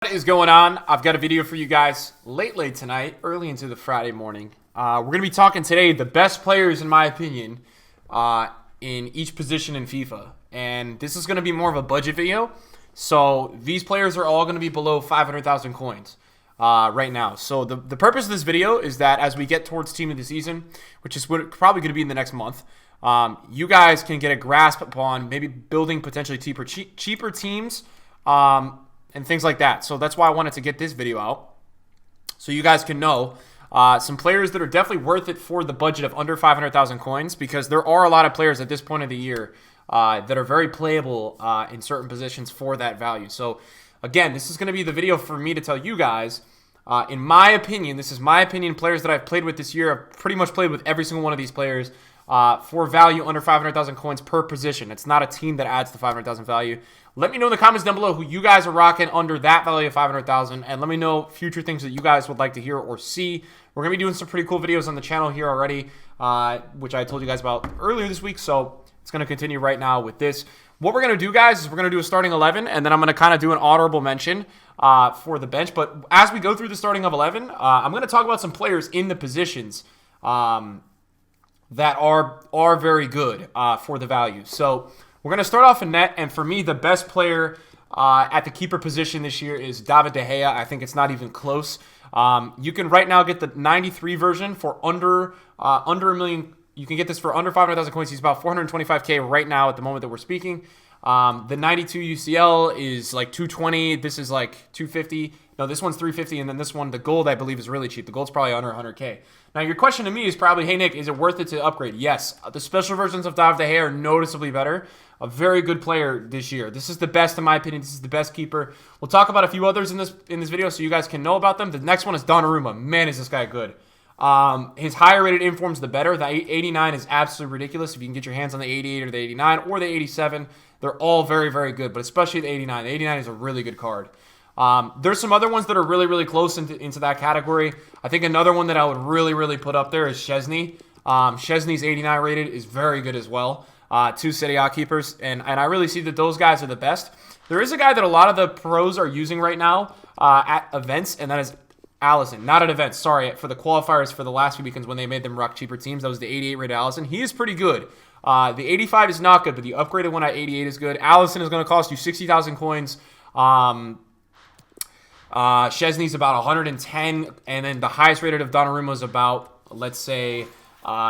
What is going on? I've got a video for you guys late tonight, early into the Friday morning. We're going to be talking today the best players, in my opinion, in each position in FIFA. And this is going to be more of a budget video. So these players are all going to be below 500,000 coins right now. So the purpose of this video is that as we get towards team of the season, which is probably going to be in the next month, you guys can get a grasp upon maybe building potentially cheaper teams, and things like that. So that's why I wanted to get this video out, so you guys can know some players that are definitely worth it for the budget of under 500,000 coins, because there are a lot of players at this point of the year that are very playable in certain positions for that value. So again, this is going to be the video for me to tell you guys, in my opinion, this is my opinion, players that I've played with this year. I've pretty much played with every single one of these players for value under 500,000 coins per position. It's not a team that adds the 500,000 value. Let me know in the comments down below who you guys are rocking under that value of 500,000, and let me know future things that you guys would like to hear or see. We're going to be doing some pretty cool videos on the channel here already, which I told you guys about earlier this week, so it's going to continue right now with this. What we're going to do, guys, is we're going to do a starting 11, and then I'm going to kind of do an honorable mention for the bench. But as we go through the starting of 11, I'm going to talk about some players in the positions that are very good for the value. So we're going to start off in net, and for me, the best player at the keeper position this year is David De Gea. I think it's not even close. You can right now get the 93 version for under a million. You can get this for under 500,000 coins. He's about 425k right now at the moment that we're speaking. The 92 UCL is like 220. This is like 250. No, this one's 350, and then this one, the gold, I believe, is really cheap. The gold's probably under 100k. Now, your question to me is probably, hey, Nick, is it worth it to upgrade? Yes. The special versions of David De Gea are noticeably better. A very good player this year. This is the best, in my opinion. This is the best keeper. We'll talk about a few others in this video so you guys can know about them. The next one is Donnarumma. Man, is this guy good. His higher rated informs, the better. The 89 is absolutely ridiculous. If you can get your hands on the 88 or the 89 or the 87, they're all very, very good, but especially the 89. The 89 is a really good card. There's some other ones that are really, really close into that category. I think another one that I would really put up there is Szczesny. Szczesny's 89 rated is very good as well. Two Serie A keepers, and I really see that those guys are the best. There is a guy that a lot of the pros are using right now at events, and that is Allison. Not at events, sorry, for the qualifiers for the last few weekends when they made them rock cheaper teams. That was the 88 rated Allison. He is pretty good. The 85 is not good, but the upgraded one at 88 is good. Allison is going to cost you 60,000 coins. Szczesny's about 110, and then the highest rated of Donnarumma is about, let's say,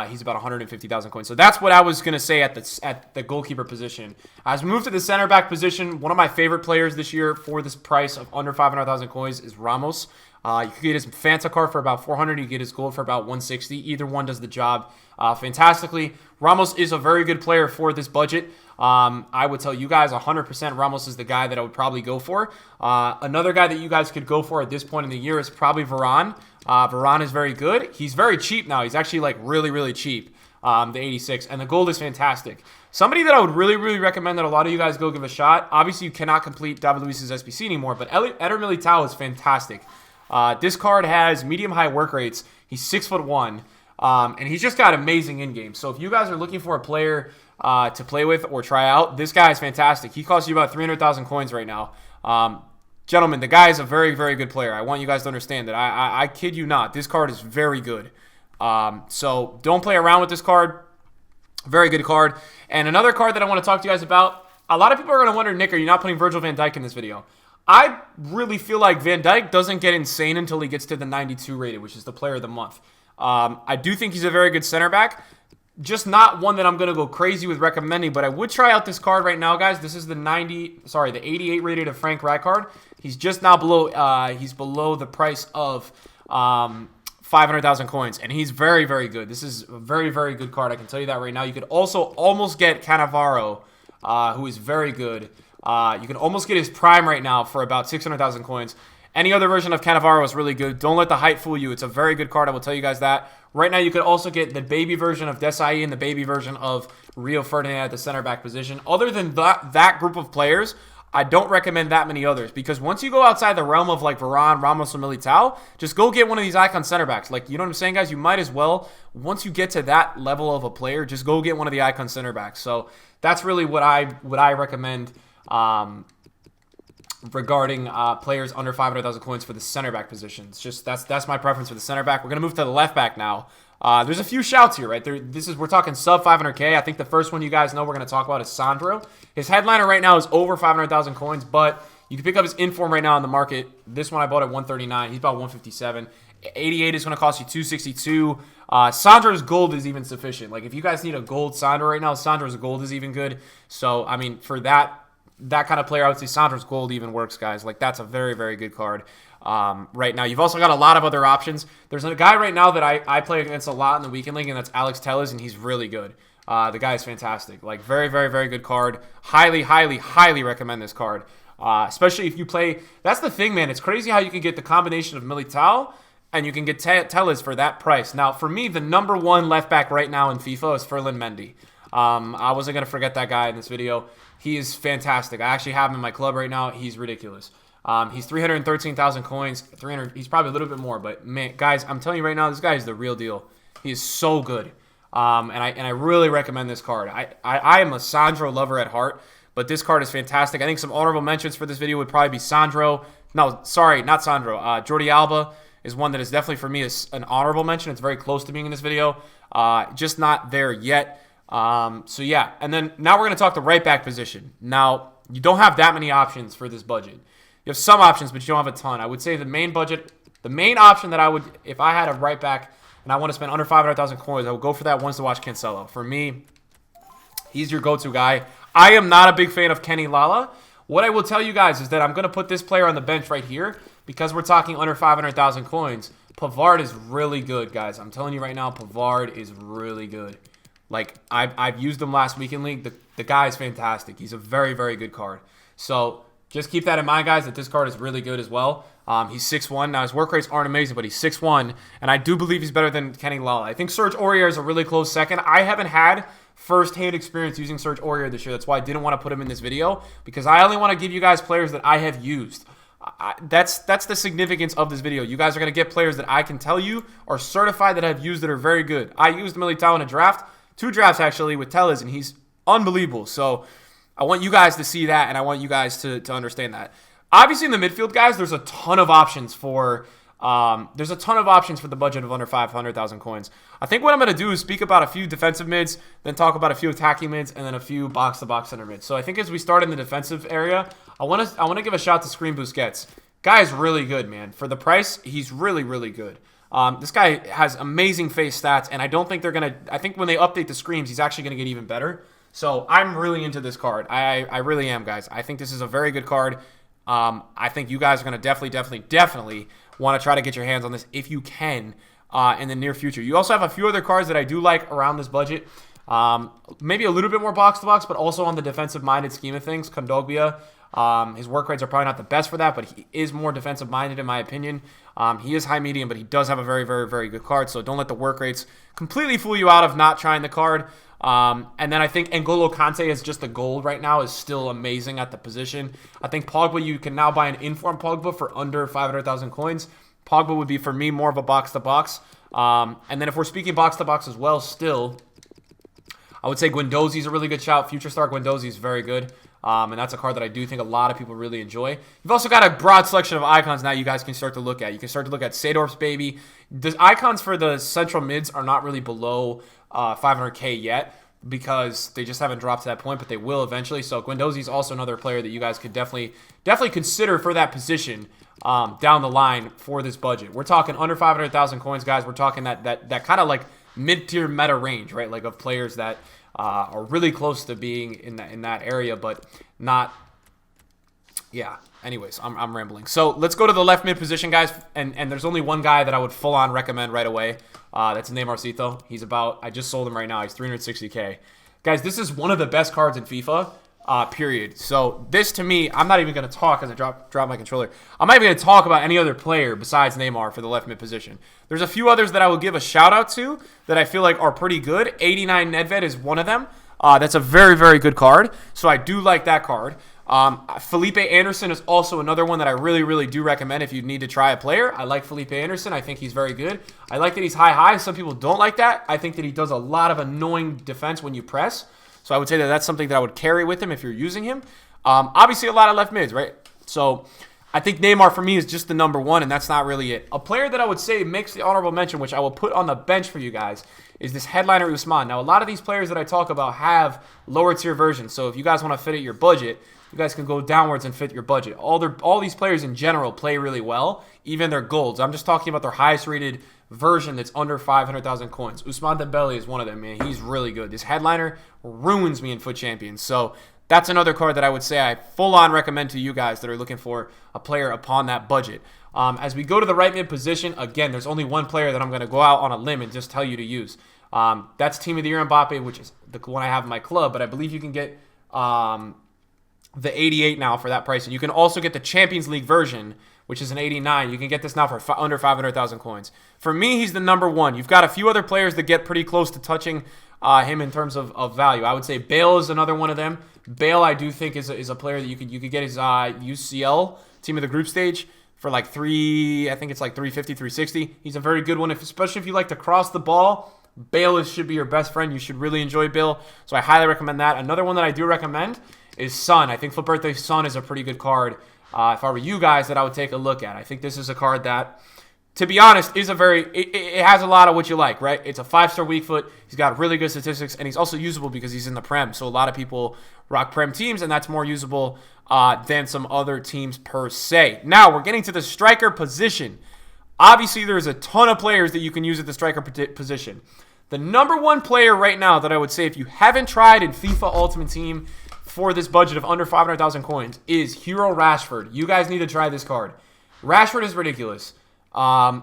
he's about 150,000 coins. So that's what I was going to say at the goalkeeper position. As we move to the center back position, one of my favorite players this year for this price of under 500,000 coins is Ramos. You can get his Fanta card for about 400. You get his gold for about 160. Either one does the job fantastically. Ramos is a very good player for this budget. I would tell you guys 100% Ramos is the guy that I would probably go for. Another guy that you guys could go for at this point in the year is probably Varane. Varane is very good. He's very cheap now. He's actually like really cheap, the 86. And the gold is fantastic. Somebody that I would really recommend that a lot of you guys go give a shot. Obviously, you cannot complete David Luiz's SBC anymore, but Eder Militao is fantastic. This card has medium-high work rates. He's 6'1", and he's just got amazing in-game. So if you guys are looking for a player to play with or try out, this guy is fantastic. He costs you about 300,000 coins right now. Gentlemen, the guy is a very good player. I want you guys to understand that. I kid you not. This card is very good. So don't play around with this card. Very good card. And another card that I want to talk to you guys about, a lot of people are going to wonder, Nick, are you not putting Virgil van Dijk in this video? I really feel like Van Dijk doesn't get insane until he gets to the 92 rated, which is the player of the month. I do think he's a very good center back. Just not one that I'm going to go crazy with recommending, but I would try out this card right now, guys. This is the 88 rated of Frank Rijkaard. He's just now below, he's below the price of 500,000 coins, and he's very good. This is a very good card. I can tell you that right now. You could also almost get Cannavaro, who is very good. You can almost get his prime right now for about 600,000 coins. Any other version of Cannavaro is really good. Don't let the height fool you. It's a very good card. I will tell you guys that. Right now, you could also get the baby version of Desai and the baby version of Rio Ferdinand at the center back position. Other than that group of players, I don't recommend that many others, because once you go outside the realm of like Varane, Ramos, and Militao, just go get one of these icon center backs. Like, you know what I'm saying, guys? You might as well, once you get to that level of a player, just go get one of the icon center backs. So that's really what I recommend regarding players under 500,000 coins for the center back position. It's just that's my preference for the center back. We're gonna move to the left back now. There's a few shouts here, right? We're talking sub 500K. I think the first one you guys know we're gonna talk about is Sandro. His headliner right now is over 500,000 coins, but you can pick up his inform right now on the market. This one I bought at 139. He's about 157. 88 is going to cost you 262. Sandro's gold is even sufficient. Like, if you guys need a gold Sandro right now, Sandro's gold is even good. So, I mean, for that kind of player, I would say Sandro's gold even works, guys. Like, that's a very, very good card right now. You've also got a lot of other options. There's a guy right now that I play against a lot in the weekend league, and that's Alex Telles, and he's really good. The guy is fantastic. Like, very, very, very good card. Highly, highly, highly recommend this card. Especially if you play. That's the thing, man. It's crazy how you can get the combination of Militao and you can get Telles for that price. Now, for me, the number one left back right now in FIFA is Ferland Mendy. I wasn't going to forget that guy in this video. He is fantastic. I actually have him in my club right now. He's ridiculous. He's 313,000 coins. 300. He's probably a little bit more, but man, guys, I'm telling you right now, this guy is the real deal. He is so good. And I really recommend this card. I am a Sandro lover at heart, but this card is fantastic. I think some honorable mentions for this video would probably be Sandro. No, sorry, not Sandro. Jordi Alba is one that is definitely for me is an honorable mention. It's very close to being in this video. Just not there yet. So yeah, and then now we're going to talk the right back position. Now, you don't have that many options for this budget. You have some options, but you don't have a ton. I would say the main option that I would, if I had a right back and I want to spend under 500,000 coins, I would go for that once to watch Cancelo. For me, he's your go-to guy. I am not a big fan of Kenny Lala. What I will tell you guys is that I'm going to put this player on the bench right here because we're talking under 500,000 coins. Pavard is really good, guys. I'm telling you right now, Pavard is really good. Like, I've used him last week in League. The guy is fantastic. He's a very, very good card. So just keep that in mind, guys, that this card is really good as well. He's 6'1". Now, his work rates aren't amazing, but he's 6'1", and I do believe he's better than Kenny Lala. I think Serge Aurier is a really close second. I haven't had first-hand experience using Serge Aurier this year. That's why I didn't want to put him in this video, because I only want to give you guys players that I have used. That's the significance of this video. You guys are going to get players that I can tell you are certified that I've used that are very good. I used Militao in a draft, 2 drafts actually, with Telles, and he's unbelievable. So I want you guys to see that, and I want you guys to understand that. Obviously, in the midfield, guys, there's a ton of options for the budget of under 500,000 coins. I think what I'm going to do is speak about a few defensive mids, then talk about a few attacking mids, and then a few box-to-box center mids. So I think as we start in the defensive area, I want to give a shout to Screen Busquets. Guy is really good, man. For the price, he's really, really good. This guy has amazing face stats, and I don't think they're going to... I think when they update the screens, he's actually going to get even better. So I'm really into this card. I really am, guys. I think this is a very good card. I think you guys are going to definitely want to try to get your hands on this if you can in the near future. You also have a few other cards that I do like around this budget. Maybe a little bit more box-to-box, but also on the defensive-minded scheme of things. Kondogbia, his work rates are probably not the best for that, but he is more defensive-minded in my opinion. He is high-medium, but he does have a very, very, very good card, so don't let the work rates completely fool you out of not trying the card. And then I think N'Golo Kante is just the gold right now, is still amazing at the position. I think Pogba, you can now buy an informed Pogba for under 500,000 coins. Pogba would be, for me, more of a box-to-box. And then if we're speaking box-to-box as well, still, I would say Guendouzi is a really good shout. Future Star Guendouzi is very good. And that's a card that I do think a lot of people really enjoy. You've also got a broad selection of icons now you guys can start to look at. You can start to look at Seedorf's baby. The icons for the central mids are not really below 500K yet because they just haven't dropped to that point, but they will eventually. So Guendouzi is also another player that you guys could definitely consider for that position down the line for this budget. We're talking under 500,000 coins, guys. We're talking that kind of like mid-tier meta range, right? Like of players that are really close to being in that area, but not. Yeah. Anyways, I'm rambling. So let's go to the left mid position, guys. And there's only one guy that I would full on recommend right away. That's Neymarcito. He's about. I just sold him right now. He's 360K. Guys, this is one of the best cards in FIFA. Period. So this to me, I'm not even going to talk as I drop my controller. I'm not even going to talk about any other player besides Neymar for the left mid position. There's a few others that I will give a shout out to that I feel like are pretty good. 89 Nedved is one of them. That's a very, very good card. So I do like that card. Felipe Anderson is also another one that I really, really do recommend if you need to try a player. I like Felipe Anderson. I think he's very good. I like that he's high. Some people don't like that. I think that he does a lot of annoying defense when you press. So I would say that that's something that I would carry with him if you're using him. Obviously, a lot of left mids, right? So I think Neymar for me is just the number one, and that's not really it. A player that I would say makes the honorable mention, which I will put on the bench for you guys, is this headliner Usman. Now, a lot of these players that I talk about have lower tier versions, so if you guys want to fit at your budget, you guys can go downwards and fit your budget. All these players in general play really well, even their golds. I'm just talking about their highest rated version that's under 500,000 coins. Usman Dembele is one of them, man. He's really good. This headliner ruins me in Foot Champions. So that's another card that I would say I full-on recommend to you guys that are looking for a player upon that budget. As we go to the right mid position, again, there's only one player that I'm going to go out on a limb and just tell you to use. That's Team of the Year Mbappe, which is the one I have in my club, but I believe you can get the 88 now for that price. And you can also get the Champions League version, which is an 89. You can get this now for under 500,000 coins. For me, he's the number one. You've got a few other players that get pretty close to touching him in terms of value. I would say Bale is another one of them. Bale, I do think, is a player that you could get his UCL, Team of the Group Stage, for like I think it's like 350, 360. He's a very good one, especially if you like to cross the ball. Bale should be your best friend. You should really enjoy Bale. So I highly recommend that. Another one that I do recommend is Son. I think Foot Birthday Son is a pretty good card. If I were you guys, that I would take a look at. I think this is a card that, to be honest, is it has a lot of what you like, right? It's a 5-star weak foot. He's got really good statistics, and he's also usable because he's in the Prem. So a lot of people rock Prem teams, and that's more usable than some other teams per se. Now, we're getting to the striker position. Obviously, there's a ton of players that you can use at the striker position. The number one player right now that I would say if you haven't tried in FIFA Ultimate Team for this budget of under 500,000 coins is Hero Rashford. You guys need to try this card. Rashford is ridiculous.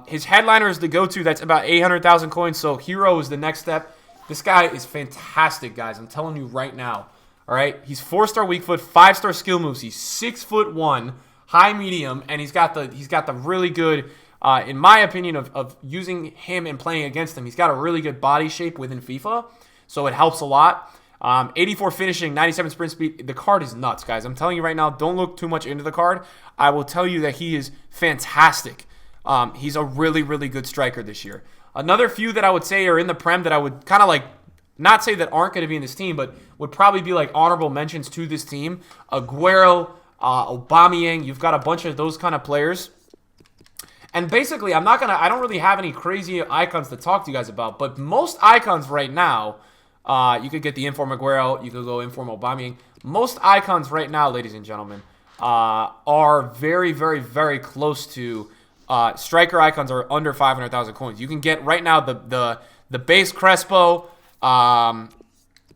His headliner is the go-to. That's about 800,000 coins, so Hero is the next step. This guy is fantastic, guys. I'm telling you right now. All right? He's 4-star weak foot, 5-star skill moves. He's 6'1", high medium, and he's got the really good, in my opinion, of using him and playing against him. He's got a really good body shape within FIFA, so it helps a lot. 84 finishing, 97 sprint speed. The card is nuts, guys. I'm telling you right now, don't look too much into the card. I will tell you that he is fantastic. He's a really, really good striker this year. Another few that I would say are in the Prem that I would kind of like, not say that aren't going to be in this team, but would probably be like honorable mentions to this team. Aguero, Aubameyang, you've got a bunch of those kind of players. And basically, I don't really have any crazy icons to talk to you guys about, but most icons right now, you could get the Inform Aguero, you could go Inform Aubameyang. Most icons right now, ladies and gentlemen, are very, very, very close to striker icons are under 500,000 coins. You can get right now the base Crespo,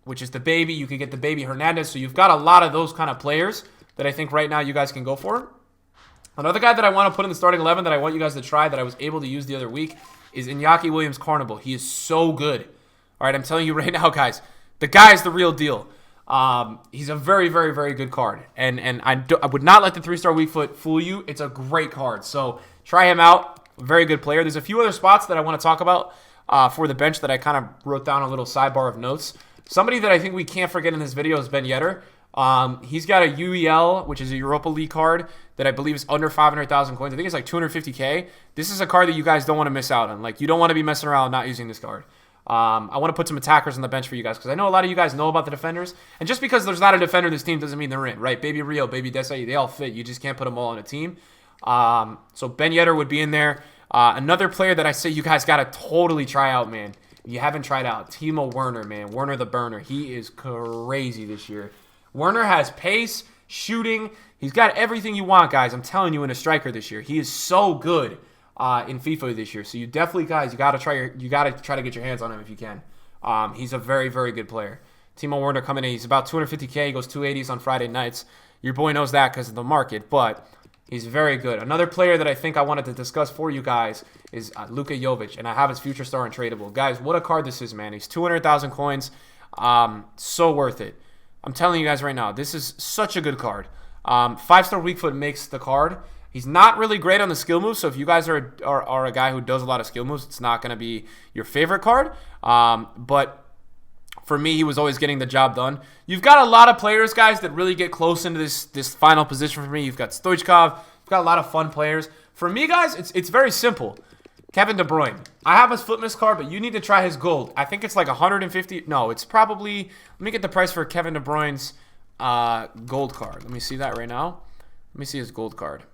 which is the baby. You can get the baby Hernandez. So you've got a lot of those kind of players that I think right now you guys can go for. Another guy that I want to put in the starting 11 that I want you guys to try that I was able to use the other week is Iñaki Williams-Carnival. He is so good. All right, I'm telling you right now, guys, the guy is the real deal. He's a very, very, very good card. And I would not let the 3-star weak foot fool you. It's a great card. So try him out. Very good player. There's a few other spots that I want to talk about for the bench that I kind of wrote down a little sidebar of notes. Somebody that I think we can't forget in this video is Ben Yedder. He's got a UEL, which is a Europa League card that I believe is under 500,000 coins. I think it's like 250K. This is a card that you guys don't want to miss out on. Like, you don't want to be messing around not using this card. I want to put some attackers on the bench for you guys because I know a lot of you guys know about the defenders. And just because there's not a defender in this team doesn't mean they're in, right? Baby Rio, Baby Desai, they all fit. You just can't put them all on a team. So Ben Yedder would be in there. Another player that I say you guys got to totally try out, man. If you haven't tried out, Timo Werner, man. Werner the Burner. He is crazy this year. Werner has pace, shooting. He's got everything you want, guys. I'm telling you, in a striker this year. He is so good in FIFA this year. So you definitely, guys, you gotta try to get your hands on him if you can. He's a very, very good player. Timo Werner coming in. He's about 250K. He goes 280s on Friday nights. Your boy knows that because of the market, but he's very good. Another player that I think I wanted to discuss for you guys is Luka Jovic, and I have his future star and tradable. Guys, what a card this is, man. He's 200,000 coins. So worth it. I'm telling you guys right now, this is such a good card. 5-star weak foot makes the card. He's not really great on the skill moves, so if you guys are a guy who does a lot of skill moves, it's not going to be your favorite card. But for me, he was always getting the job done. You've got a lot of players, guys, that really get close into this final position for me. You've got Stoichkov. You've got a lot of fun players. For me, guys, it's very simple. Kevin De Bruyne. I have his Footmas card, but you need to try his gold. I think it's like 150. No, it's probably... Let me get the price for Kevin De Bruyne's gold card. Let me see that right now. Let me see his gold card.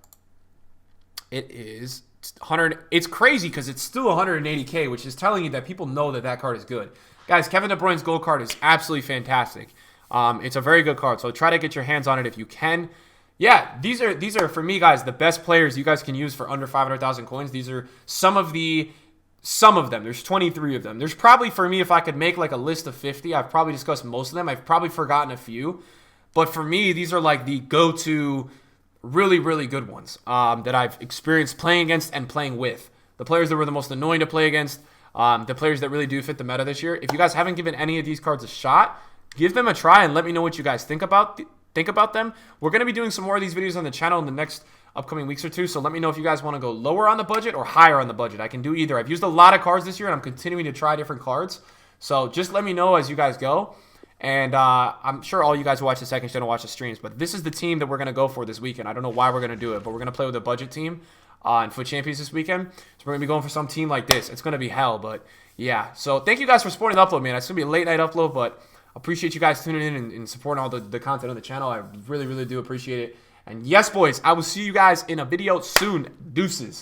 It is 100. It's crazy because it's still 180K, which is telling you that people know that that card is good. Guys, Kevin De Bruyne's gold card is absolutely fantastic. It's a very good card, so try to get your hands on it if you can. Yeah, these are for me, guys, the best players you guys can use for under 500,000 coins. These are some of them. There's 23 of them. There's probably, for me, if I could make like a list of 50, I've probably discussed most of them. I've probably forgotten a few. But for me, these are like the go-to really, really good ones that I've experienced playing against and playing with. The players that were the most annoying to play against, the players that really do fit the meta this year. If you guys haven't given any of these cards a shot, give them a try and let me know what you guys think about them. We're going to be doing some more of these videos on the channel in the next upcoming weeks or two, so let me know if you guys want to go lower on the budget or higher on the budget. I can do either. I've used a lot of cards this year, and I'm continuing to try different cards. So just let me know as you guys go. And I'm sure all you guys who watch the second channel watch the streams, but this is the team that we're going to go for this weekend. I don't know why we're going to do it, but we're going to play with a budget team in Foot Champions this weekend. So we're going to be going for some team like this. It's going to be hell, but yeah. So thank you guys for supporting the upload, man. It's going to be a late night upload, but appreciate you guys tuning in and supporting all the content on the channel. I really, really do appreciate it. And yes, boys, I will see you guys in a video soon. Deuces.